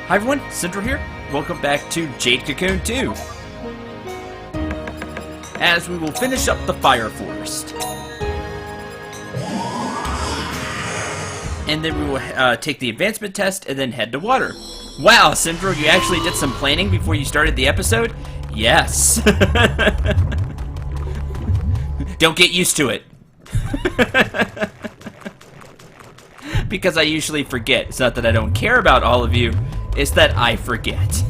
Hi everyone, Cendril here. Welcome back to Jade Cocoon 2. As we will finish up the fire forest. And then we will take the advancement test and then head to water. Wow, Cendril, you actually did some planning before you started the episode? Yes. Don't get used to it. Because I usually forget. It's not that I don't care about all of you, it's that I forget.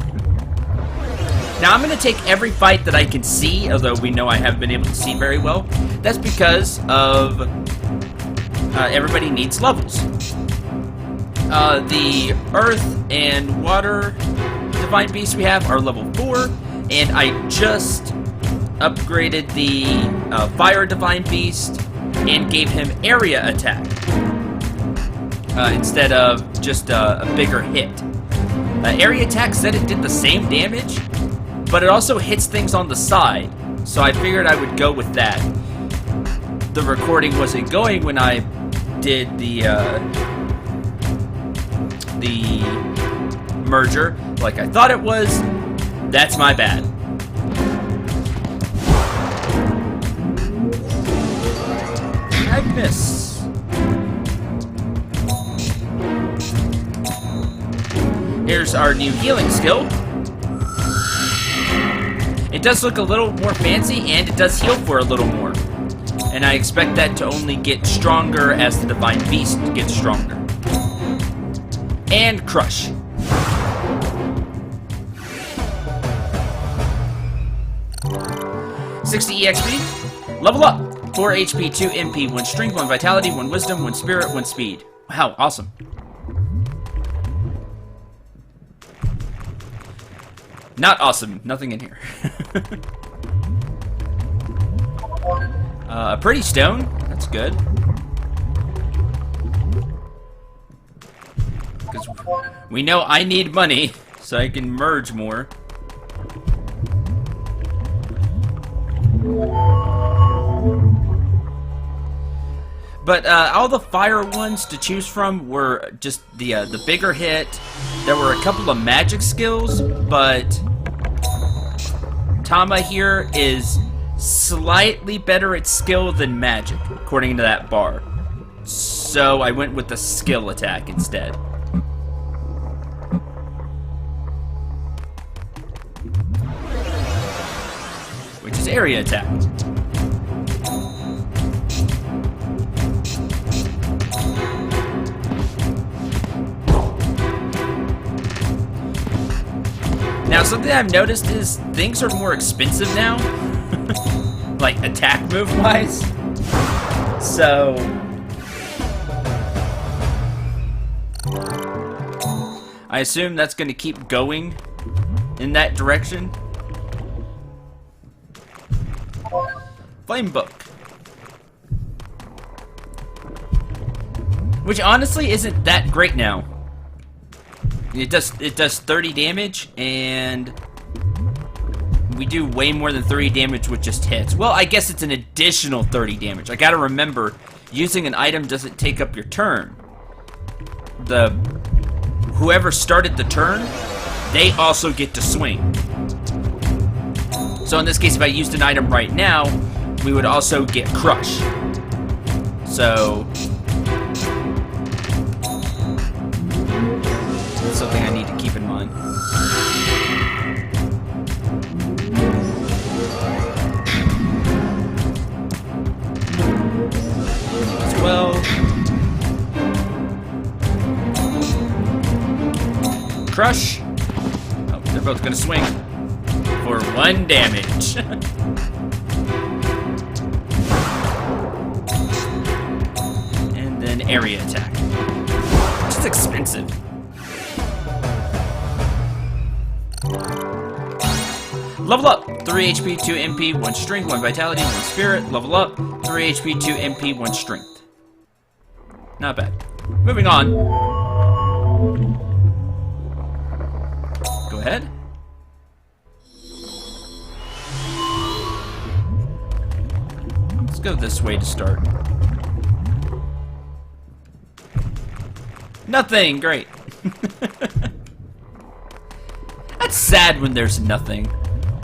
Now I'm going to take every fight that I can see, although we know I haven't been able to see very well. That's because of everybody needs levels. The earth and water divine beasts we have are level 4, and I just upgraded the fire divine beast and gave him area attack instead of just a bigger hit. Area attack said it did the same damage, but it also hits things on the side, so I figured I would go with that. The recording wasn't going when I did the merger like I thought it was. That's my bad. I miss. Here's our new healing skill. It does look a little more fancy, and it does heal for a little more. And I expect that to only get stronger as the Divine Beast gets stronger. And Crush. $60 EXP. Level up. 4 HP, 2 MP, 1 Strength, 1 Vitality, 1 Wisdom, 1 Spirit, 1 Speed. Wow, awesome. Not awesome. Nothing in here. A pretty stone. That's good. Because we know I need money, so I can merge more. But all the fire ones to choose from were just the bigger hit. There were a couple of magic skills, but Tama here is slightly better at skill than magic, according to that bar. So I went with the skill attack instead. Which is area attack. Now, something I've noticed is things are more expensive now, like attack move-wise. So, I assume that's going to keep going in that direction. Flame Book. Which honestly isn't that great now. It does 30 damage, and we do way more than 30 damage with just hits. Well, I guess it's an additional 30 damage. I gotta remember, using an item doesn't take up your turn. Whoever started the turn, they also get to swing. So in this case, if I used an item right now, we would also get Crush. So something I need to keep in mind. As well. Crush. Oh, they're both gonna swing for 1 damage. And then area attack. Which is expensive. Level up! 3 HP, 2 MP, 1 Strength, 1 Vitality, 1 Spirit. Level up! 3 HP, 2 MP, 1 Strength. Not bad. Moving on. Go ahead. Let's go this way to start. Nothing! Great. That's sad when there's nothing.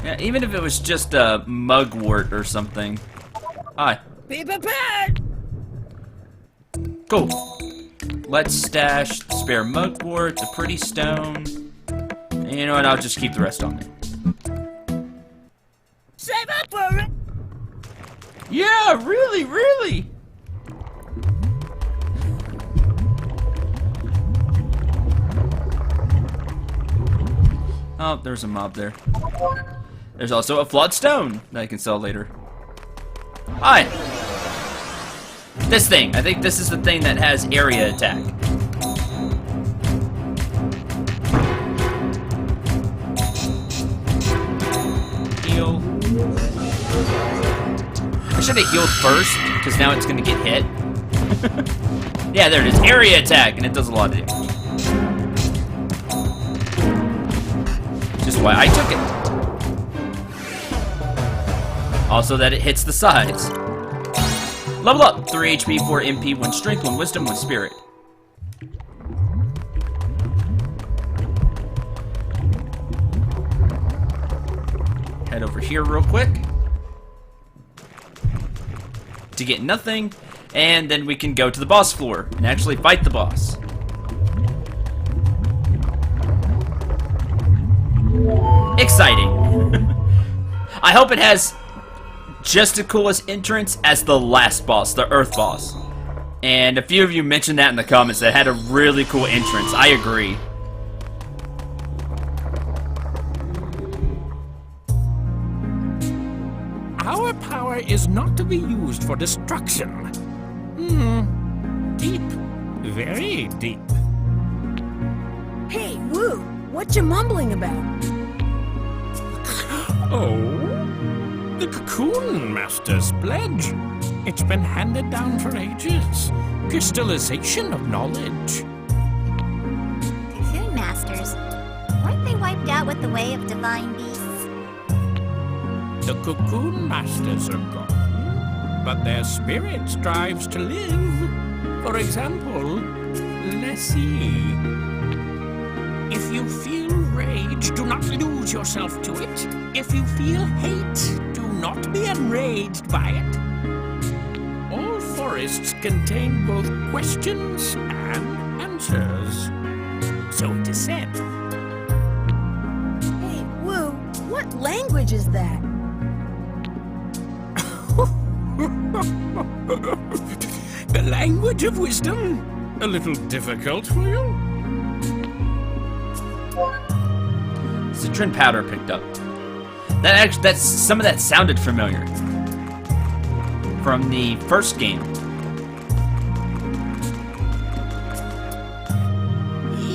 Yeah, even if it was just a mugwort or something. Hi. Be prepared! Cool. Let's stash the spare mugwort, the pretty stone. And you know what? I'll just keep the rest on me. Save up for it! Yeah, really, really! Oh, there's a mob there. There's also a flawed stone that I can sell later. Hi! This thing. I think this is the thing that has area attack. Heal. I should have healed first, because now it's going to get hit. Yeah, there it is. Area attack, and it does a lot of damage. Just why I took it. Also that it hits the sides. Level up! 3 HP, 4 MP, 1 Strength, 1 Wisdom, 1 Spirit. Head over here real quick. To get nothing. And then we can go to the boss floor and actually fight the boss. Exciting. I hope it has just as cool as entrance as the last boss, the Earth boss. And a few of you mentioned that in the comments, that had a really cool entrance. I agree. Our power is not to be used for destruction. Deep. Very deep. Hey, Woo, what you mumbling about? Oh? The Cocoon Master's pledge. It's been handed down for ages. Crystallization of knowledge. Cocoon Masters. Weren't they wiped out with the Way of Divine Beasts? The Cocoon Masters are gone, but their spirit strives to live. For example, let's see. If you feel rage, do not lose yourself to it. If you feel hate, do not be enraged by it. All forests contain both questions and answers. So it is said. Hey, Woo, what language is that? The language of wisdom? A little difficult for you? Citron powder picked up. That's some of that sounded familiar from the first game.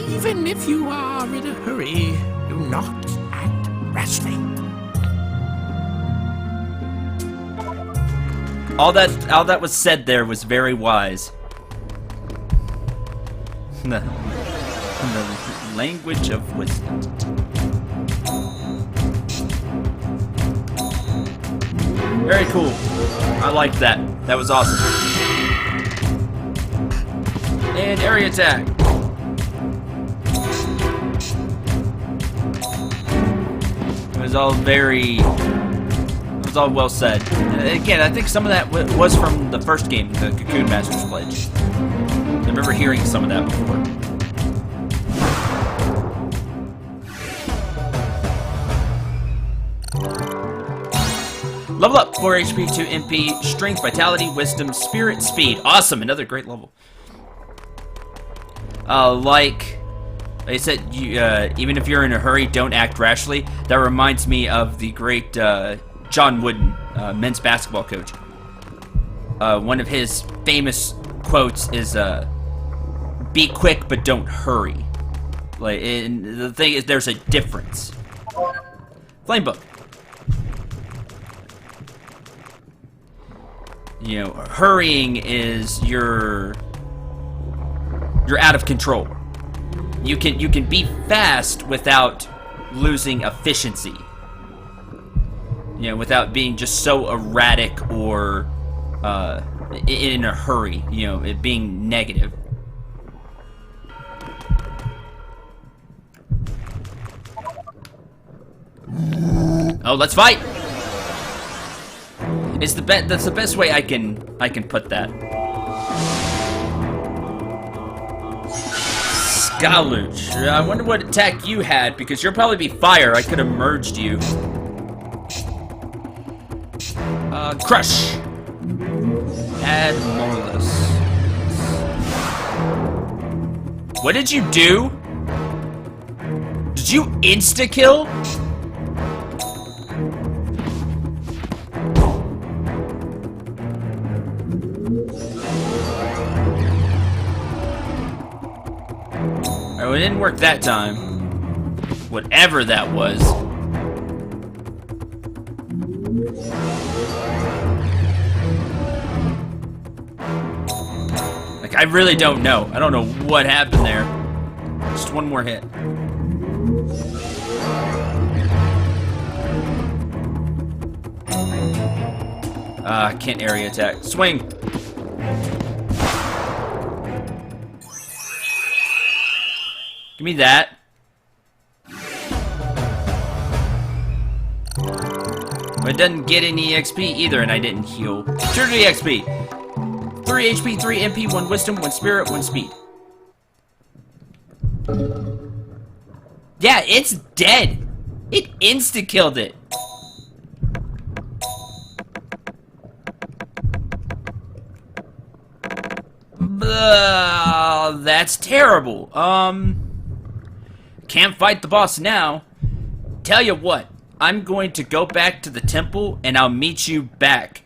Even if you are in a hurry, do not act rashly. All that was said there was very wise. The language of wisdom. Very cool. I liked that. That was awesome. And area attack. It was all well said. And again, I think some of that was from the first game, the Cocoon Master's Pledge. I remember hearing some of that before. Level up, 4 HP, 2 MP, Strength, Vitality, Wisdom, Spirit, Speed. Awesome, another great level. Like I said, even if you're in a hurry, don't act rashly. That reminds me of the great John Wooden, men's basketball coach. One of his famous quotes is, "Be quick, but don't hurry." Like, and the thing is, there's a difference. Flame book. You know, hurrying is you're out of control. You can be fast without losing efficiency. You know, without being just so erratic or in a hurry. You know, it being negative. Oh, let's fight! It's that's the best way I can put that. Skaluch. I wonder what attack you had, because you'll probably be fire. I could have merged you. Crush. Admolus. What did you do? Did you insta-kill? Oh, it didn't work that time. Whatever that was. Like, I really don't know. I don't know what happened there. Just one more hit. Can't area attack. Swing! Give me that. But it doesn't get any XP either, and I didn't heal. 2 XP. 3 HP, 3 MP, 1 Wisdom, 1 Spirit, 1 Speed. Yeah, it's dead. It insta-killed it. That's terrible. Can't fight the boss now. Tell you what, I'm going to go back to the temple and I'll meet you back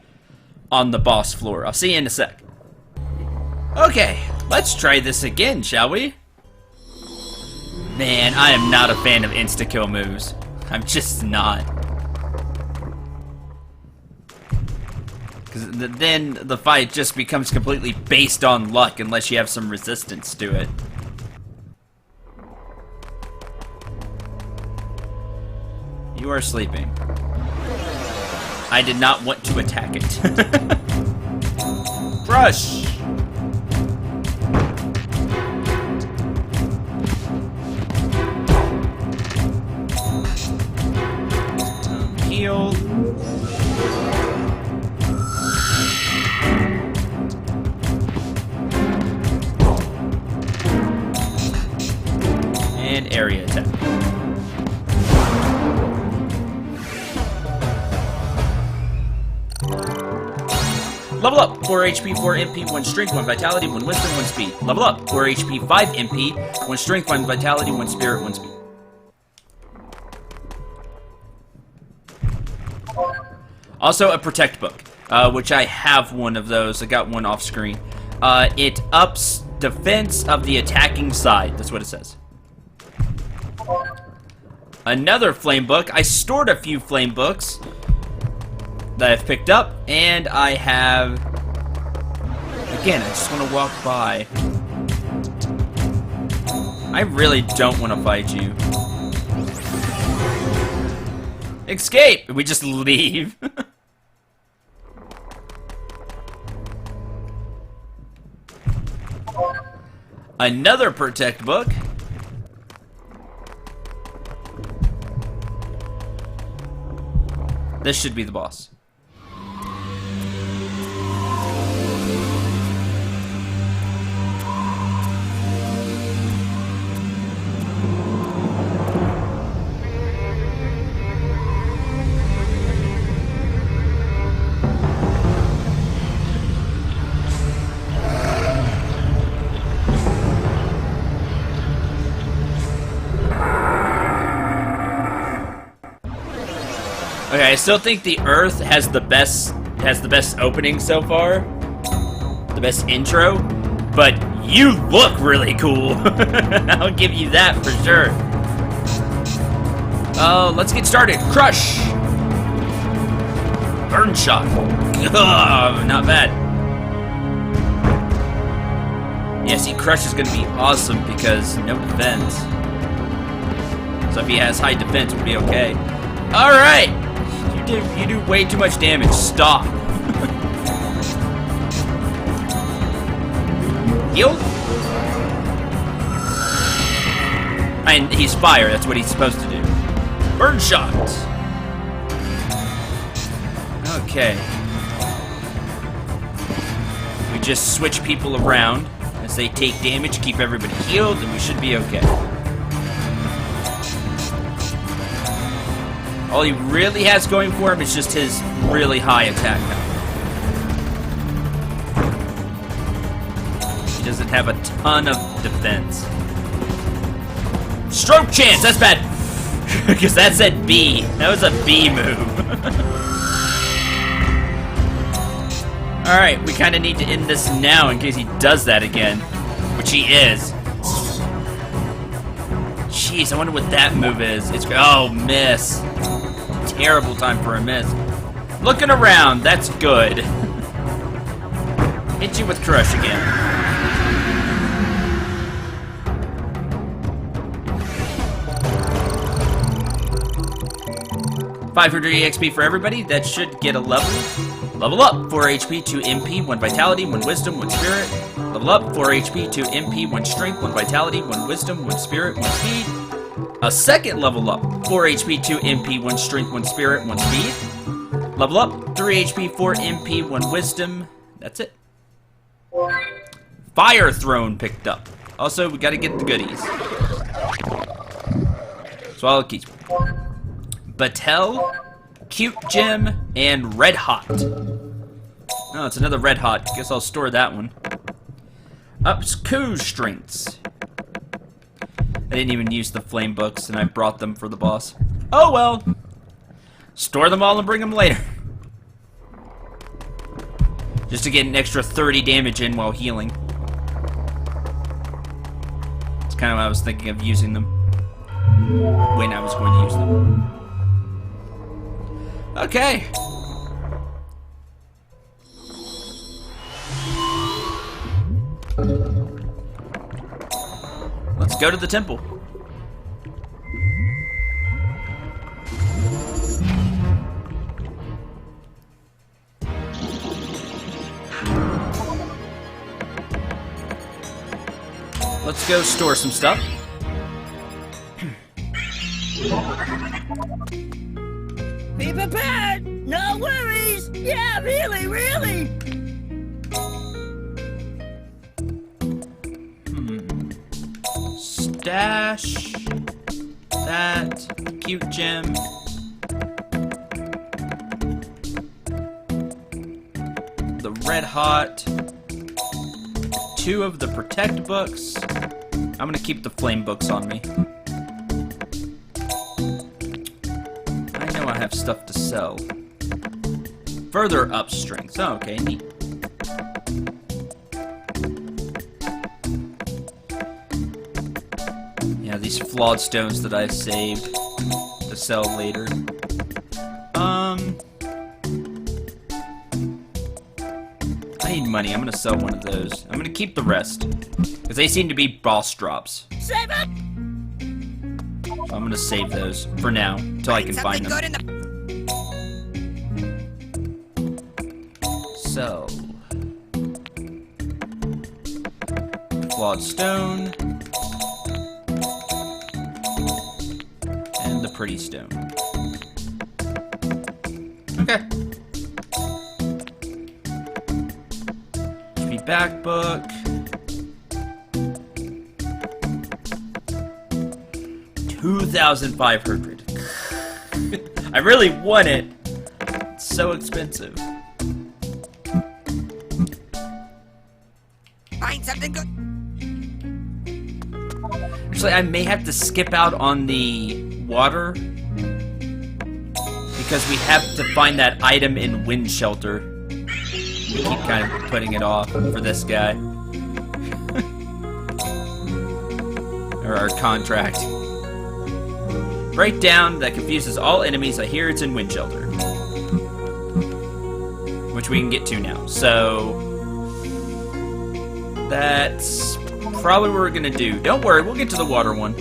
on the boss floor. I'll see you in a sec. Okay, let's try this again, shall we? Man, I am not a fan of insta-kill moves. I'm just not. Because then the fight just becomes completely based on luck unless you have some resistance to it. You are sleeping. I did not want to attack it. Crush! Heal. And area attack. Level up! 4 HP, 4 MP, 1 Strength, 1 Vitality, 1 Wisdom, 1 Speed. Level up! 4 HP, 5 MP, 1 Strength, 1 Vitality, 1 Spirit, 1 Speed. Also, a Protect book, which I have one of those. I got one off screen. It ups defense of the attacking side. That's what it says. Another flame book. I stored a few flame books that I've picked up, and I have... Again, I just want to walk by. I really don't want to fight you. Escape! We just leave. Another Protect book. This should be the boss. Okay, I still think the Earth has the best opening so far, the best intro, but you look really cool. I'll give you that for sure. Let's get started. Crush, burn shot. Ugh, not bad. Yeah, see, Crush is gonna be awesome because no defense. So if he has high defense, we'll be okay. All right. You do way too much damage. Stop. Heal? And he's fire. That's what he's supposed to do. Burn shot. Okay. We just switch people around as they take damage, keep everybody healed, and we should be okay. All he really has going for him is just his really high attack power. He doesn't have a ton of defense. Stroke chance! That's bad! Because that said B. That was a B move. Alright, we kind of need to end this now in case he does that again. Which he is. Jeez, I wonder what that move is. It's... Oh, miss. Terrible time for a miss. Looking around, that's good. Hit you with Crush again. $500 EXP for everybody. That should get a level. Level up. 4 HP, 2 MP, 1 Vitality, 1 Wisdom, 1 Spirit. Level up. 4 HP, 2 MP, 1 Strength, 1 Vitality, 1 Wisdom, 1 Spirit, 1 Speed. A second level up. 4 HP, 2 MP, 1 Strength, 1 Spirit, 1 Speed. Level up. 3 HP, 4 MP, 1 Wisdom. That's it. Fire Throne picked up. Also, we gotta get the goodies. Swallow keys. Battelle, Cute Gem, and Red Hot. Oh, it's another Red Hot. Guess I'll store that one. Ups Koo's strengths. I didn't even use the flame books, and I brought them for the boss. Oh well. Store them all and bring them later. Just to get an extra 30 damage in while healing. It's kind of what I was thinking of using them. When I was going to use them. Okay. Let's go to the temple. Let's go store some stuff. Be prepared! No worries! Yeah, really, really! Stash. That. Cute gem. The Red Hot. 2 of the Protect books. I'm gonna keep the Flame books on me. I know I have stuff to sell. Further up strengths. Oh, okay, neat. Yeah, these flawed stones that I saved to sell later. I need money. I'm gonna sell one of those. I'm gonna keep the rest. Because they seem to be boss drops. Save it! So I'm gonna save those for now, until I can find them. So. Flawed stone. And the pretty stone. Okay. HP back book. 2,500. I really want it. It's so expensive. Find something good. Actually, I may have to skip out on the water because we have to find that item in Wind Shelter. We keep kind of putting it off for this guy. Or our contract. Breakdown that confuses all enemies. I hear it's in Wind Shelter. Which we can get to now. So that's probably what we're gonna do. Don't worry, we'll get to the water one.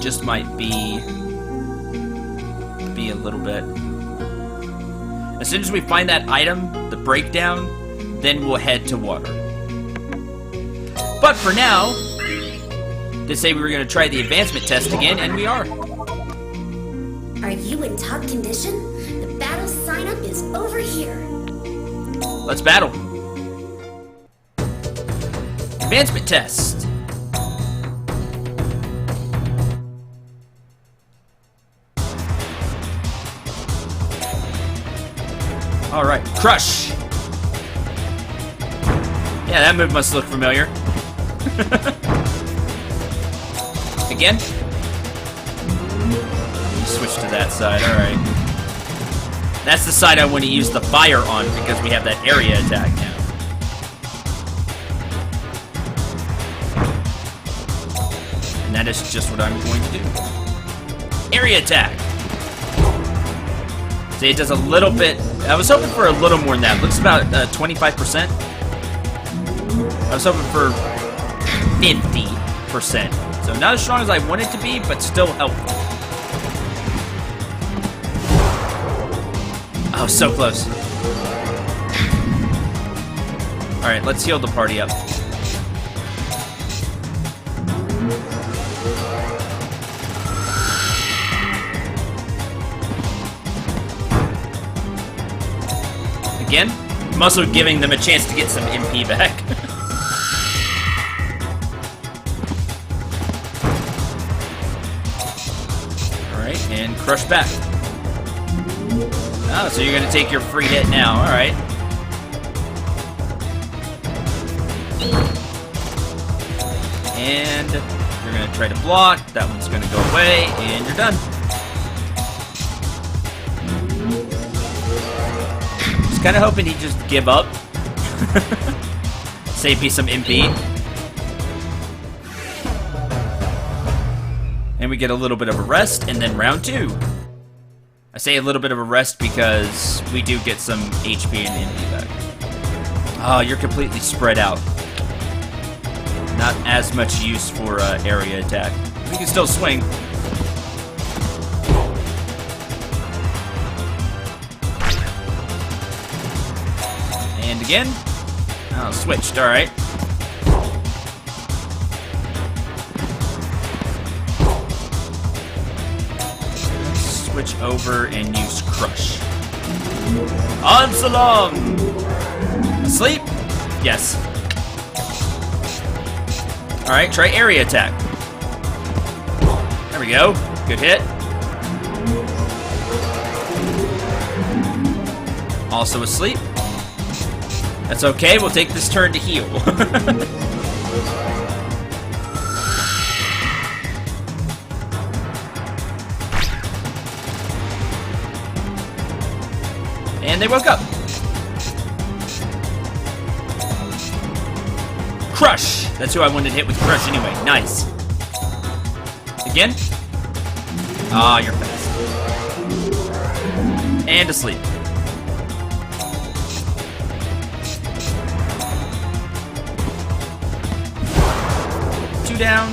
Just might be a little bit. As soon as we find that item, the breakdown, then we'll head to water. But for now, Did say we were going to try the advancement test again, and we are. Are you in top condition? The battle sign-up is over here. Let's battle. Advancement test. Alright, crush! Yeah, that move must look familiar. Again? Switch to that side, alright. That's the side I want to use the fire on because we have that area attack now. And that is just what I'm going to do. Area attack! See, it does a little bit. I was hoping for a little more than that. Looks about 25%. I was hoping for 50%. So not as strong as I want it to be, but still helpful. Oh, so close. Alright, let's heal the party up. Again, I'm also giving them a chance to get some MP back. Alright, and crush back. Oh, so you're gonna take your free hit now, alright. And you're gonna try to block, that one's gonna go away, and you're done. Kind of hoping he'd just give up. Save me some MP. And we get a little bit of a rest, and then round 2. I say a little bit of a rest because we do get some HP and MP back. Oh, you're completely spread out. Not as much use for area attack. We can still swing. And again. Oh, switched. Alright. Switch over and use crush. On so long! Asleep? Yes. Alright, try area attack. There we go. Good hit. Also asleep. That's okay, we'll take this turn to heal. And they woke up. Crush! That's who I wanted to hit with crush anyway. Nice. Again? Ah, you're fast. And asleep. Down.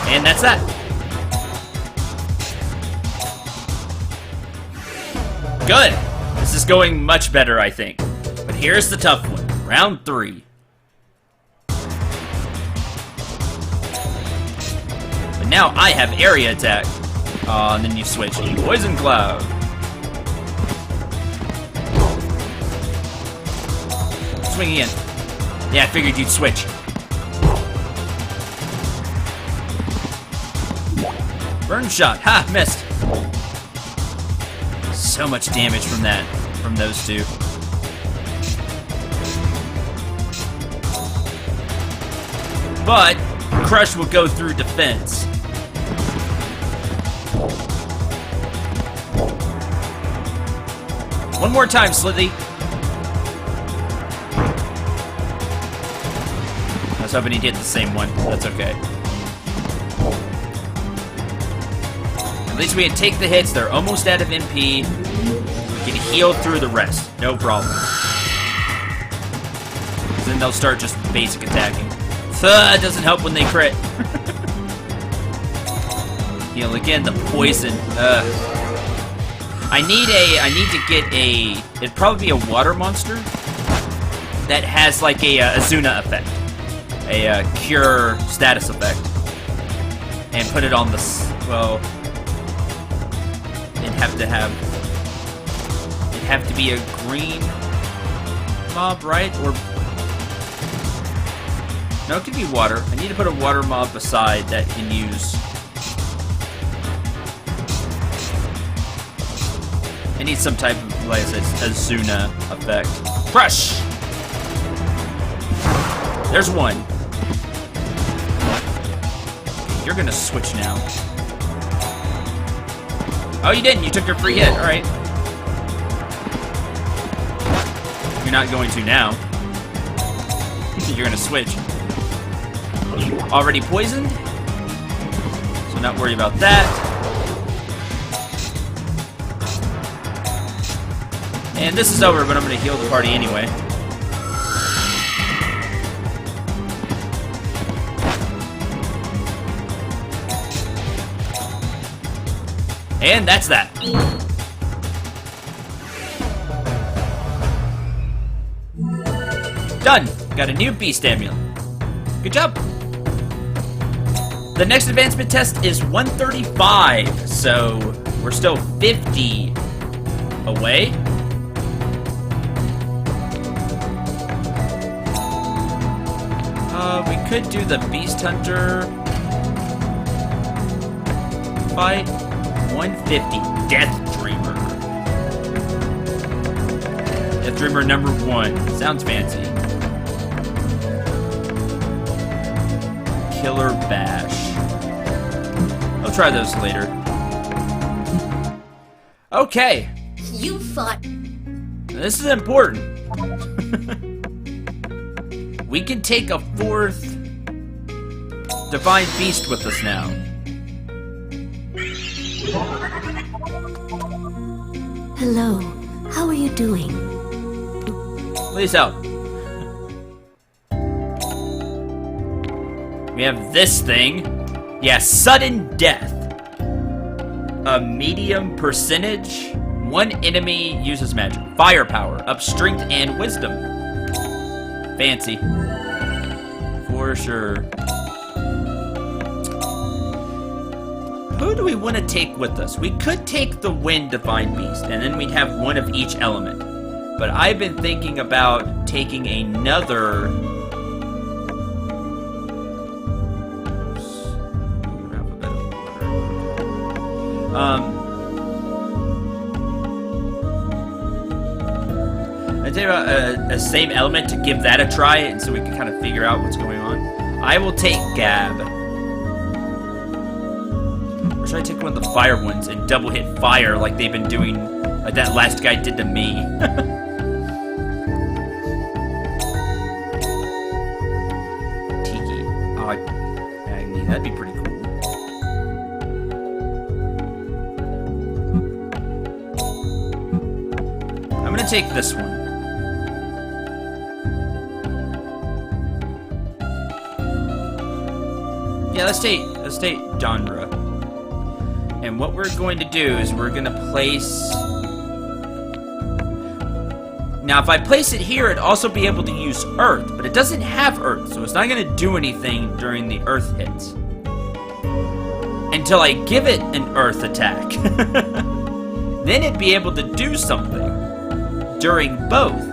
And that's that. Good. This is going much better, I think. But here's the tough one. Round 3. But now I have area attack. And then you switch. Poison Cloud. Swing again. Yeah, I figured you'd switch. Burn shot. Ha! Missed. So much damage from that. From those two. But crush will go through defense. One more time, Slithy. I was hoping he'd hit the same one. That's okay. At least we can take the hits. They're almost out of MP. We can heal through the rest. No problem. Then they'll start just basic attacking. It doesn't help when they crit. Heal again. The poison. I need to get it'd probably be a water monster that has like a Azuna effect. A cure status effect. And put it on the, well, it'd have to be a green mob, right? Or, no, it could be water. I need to put a water mob beside that can use. I need some type of, like I said, Azuna effect. Crush! There's one. You're gonna switch now. Oh, you didn't. You took your free hit. All right. You're not going to now. You're gonna switch. Already poisoned, so not worry about that. And this is over, but I'm gonna heal the party anyway. And that's that. Done. Got a new beast amulet. Good job. The next advancement test is 135, so we're still 50 away. We could do the Beast Hunter fight. 150. Death Dreamer. Death Dreamer number 1. Sounds fancy. Killer Bash. I'll try those later. Okay. You fought. This is important. We can take a 4th Divine Beast with us now. Hello. How are you doing? Please help. We have this thing. Yeah, sudden death. A medium percentage. One enemy uses magic. Firepower. Up strength and wisdom. Fancy. For sure. Who do we want to take with us? We could take the Wind Divine Beast, and then we'd have one of each element. But I've been thinking about taking another... I'd say about a same element to give that a try, and so we can kind of figure out what's going on. I will take Gab. Or should I take one of the fire ones and double hit fire like they've been doing, like that last guy did to me? Tiki. Oh, Agni, that'd be pretty cool. I'm gonna take this one. Yeah, let's take genre. And what we're going to do is we're going to place... Now, if I place it here, it'd also be able to use Earth, but it doesn't have Earth, so it's not going to do anything during the Earth hits. Until I give it an Earth attack. Then it'd be able to do something during both.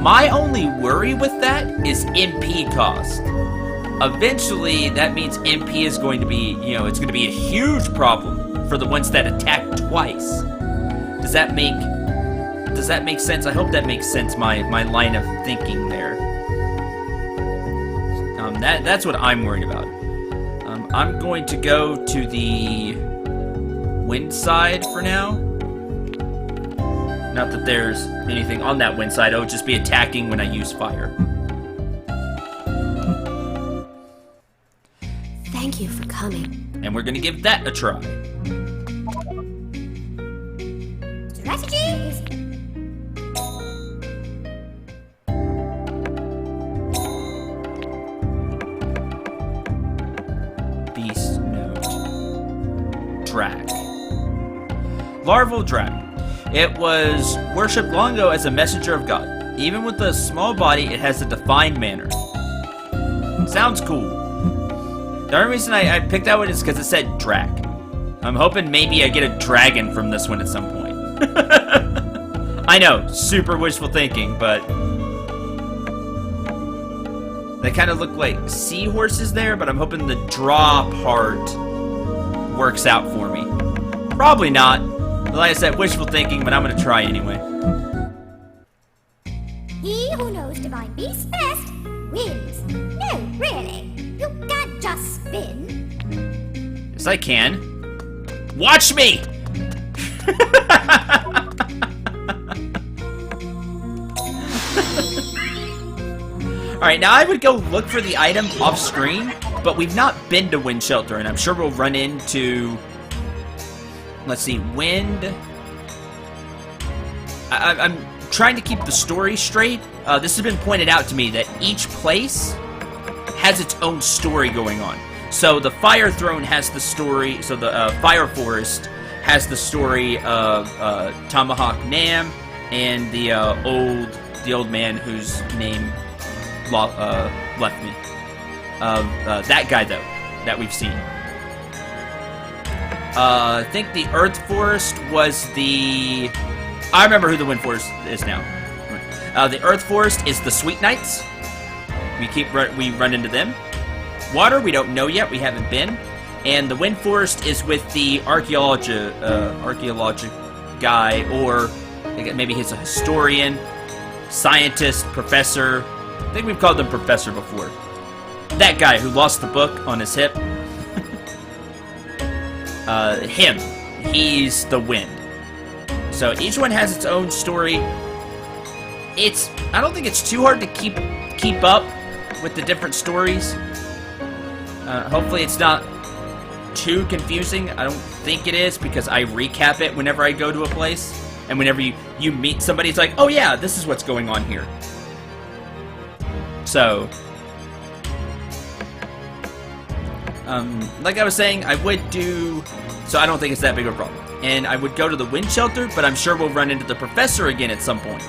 My only worry with that is MP cost. Eventually, that means MP is going to be, you know, it's going to be a huge problem for the ones that attack twice. Does that make sense? I hope that makes sense, my line of thinking there. That's what I'm worried about. I'm going to go to the wind side for now. Not that there's anything on that wind side, it'll just be attacking when I use fire. Thank you for coming. And we're gonna give that a try. Strategies! Beast note. Drag. Larval drag. It was worshipped long ago as a messenger of God. Even with a small body, it has a defined manner. Sounds cool. The only reason I picked that one is because it said drag. I'm hoping maybe I get a dragon from this one at some point. I know, super wishful thinking, but... They kind of look like seahorses there, but I'm hoping the draw part works out for me. Probably not. Like I said, wishful thinking, but I'm going to try anyway. He who knows divine beasts best wins. No, really. You can't just spin. Yes, I can. Watch me! Alright, now I would go look for the item off screen, but we've not been to Wind Shelter, and I'm sure we'll run into... Let's see, Wind... I'm trying to keep the story straight. This has been pointed out to me that each place has its own story going on. So the Fire Throne has the story, so the Fire Forest has the story of Tomahawk Nam and the old man whose name left me. That guy though, that we've seen. I think the Earth Forest was the... I remember who the Wind Forest is now. The Earth Forest is the Sweet Knights. We run into them. Water, we don't know yet. We haven't been. And the Wind Forest is with the archaeology guy, or maybe he's a historian, scientist, professor. I think we've called him Professor before. That guy who lost the book on his hip. Him. He's the Wind. So each one has its own story. I don't think it's too hard to keep up with the different stories. Hopefully it's not too confusing. I don't think it is, because I recap it whenever I go to a place. And whenever you meet somebody, it's like, oh yeah, this is what's going on here. So, like I was saying, I would do... So I don't think it's that big of a problem. And I would go to the Wind Shelter, but I'm sure we'll run into the Professor again at some point.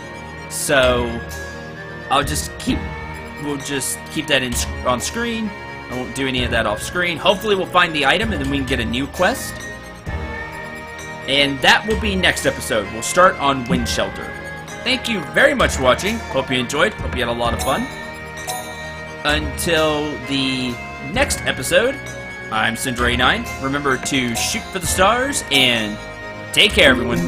So, we'll just keep that on screen. I won't do any of that off screen. Hopefully we'll find the item and then we can get a new quest. And that will be next episode. We'll start on Wind Shelter. Thank you very much for watching. Hope you enjoyed. Hope you had a lot of fun. Until the next episode, I'm Cendril Ep.9. Remember to shoot for the stars and take care, everyone.